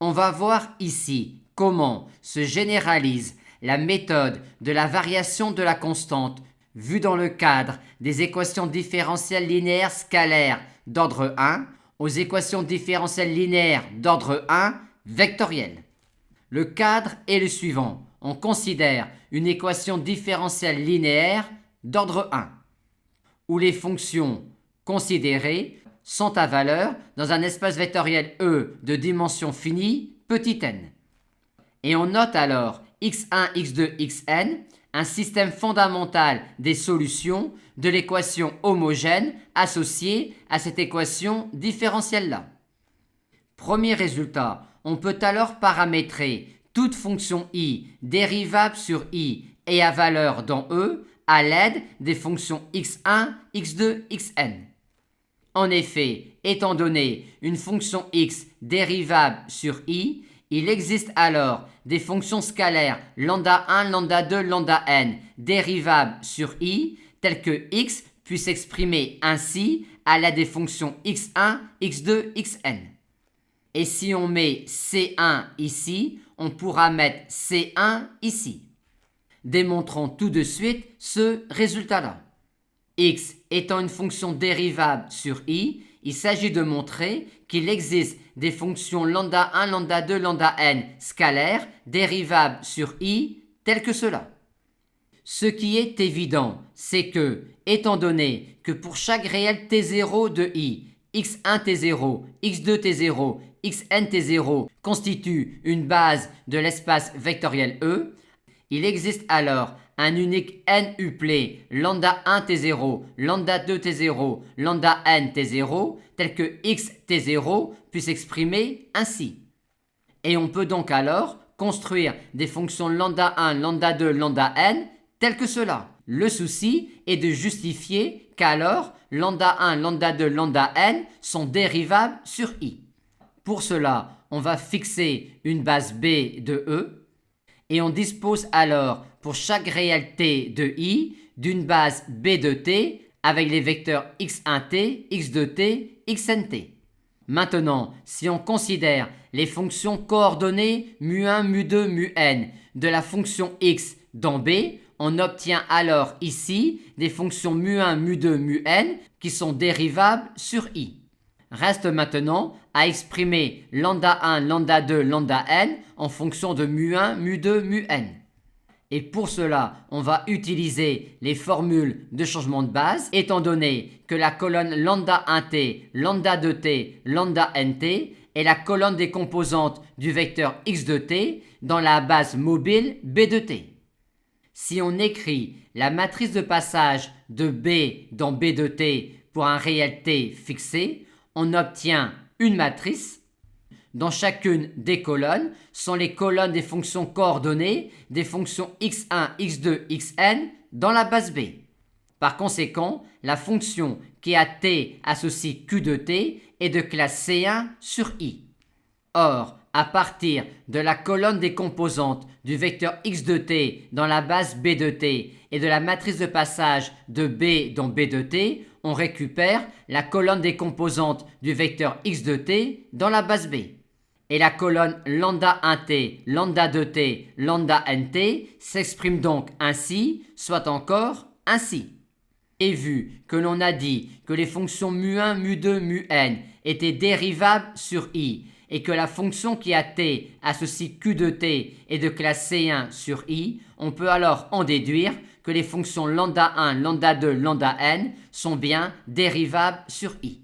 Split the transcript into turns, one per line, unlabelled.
On va voir ici comment se généralise la méthode de la variation de la constante vue dans le cadre des équations différentielles linéaires scalaires d'ordre 1 aux équations différentielles linéaires d'ordre 1 vectorielles. Le cadre est le suivant. On considère une équation différentielle linéaire d'ordre 1 où les fonctions considérées sont à valeur dans un espace vectoriel E de dimension finie, petit n. Et on note alors x1, x2, xn, un système fondamental des solutions de l'équation homogène associée à cette équation différentielle-là. Premier résultat, on peut alors paramétrer toute fonction i dérivable sur i et à valeur dans E à l'aide des fonctions x1, x2, xn. En effet, étant donné une fonction x dérivable sur i, il existe alors des fonctions scalaires lambda 1, lambda 2, lambda n dérivables sur i, telles que x puisse s'exprimer ainsi à l'aide des fonctions x1, x2, xn. Et si on met c1 ici, on pourra mettre c1 ici. Démontrons tout de suite ce résultat-là. X étant une fonction dérivable sur i, il s'agit de montrer qu'il existe des fonctions lambda 1, lambda 2, lambda n scalaires dérivables sur i telles que cela. Ce qui est évident, c'est que, étant donné que pour chaque réel t0 de i, x1 t0, x2 t0, xn t0 constitue une base de l'espace vectoriel E, il existe alors un unique n uplet lambda 1 t0, lambda 2 t0, lambda n t0, tel que x t0 puisse s'exprimer ainsi. Et on peut donc alors construire des fonctions lambda 1, lambda 2, lambda n telles que cela. Le souci est de justifier qu'alors lambda 1, lambda 2, lambda n sont dérivables sur i. Pour cela, on va fixer une base B de E et on dispose alors pour chaque réel t de i d'une base B de t avec les vecteurs x1t, x2t, xnt. Maintenant, si on considère les fonctions coordonnées mu1, mu2, mu-n de la fonction x dans B, on obtient alors ici des fonctions mu1, mu2, mu-n qui sont dérivables sur i. Reste maintenant à exprimer lambda 1, lambda 2, lambda n en fonction de mu1, mu2, mu-n. Et pour cela, on va utiliser les formules de changement de base, étant donné que la colonne lambda 1t, lambda 2t, lambda nt est la colonne des composantes du vecteur x de t dans la base mobile b de t. Si on écrit la matrice de passage de b dans b de t pour un réel t fixé, on obtient une matrice. Dans chacune des colonnes sont les colonnes des fonctions coordonnées des fonctions x1, x2, xn dans la base B. Par conséquent, la fonction qui a t associe q de t est de classe C1 sur i. Or, à partir de la colonne des composantes du vecteur x de t dans la base B de t et de la matrice de passage de B dans B de t, on récupère la colonne des composantes du vecteur x de t dans la base B. Et la colonne lambda 1t, lambda 2t, lambda nt s'exprime donc ainsi, soit encore ainsi. Et vu que l'on a dit que les fonctions mu1, mu2, mu-n étaient dérivables sur i, et que la fonction qui a t associe q de t est de classe C1 sur i, on peut alors en déduire que les fonctions lambda 1, lambda 2, lambda n sont bien dérivables sur i.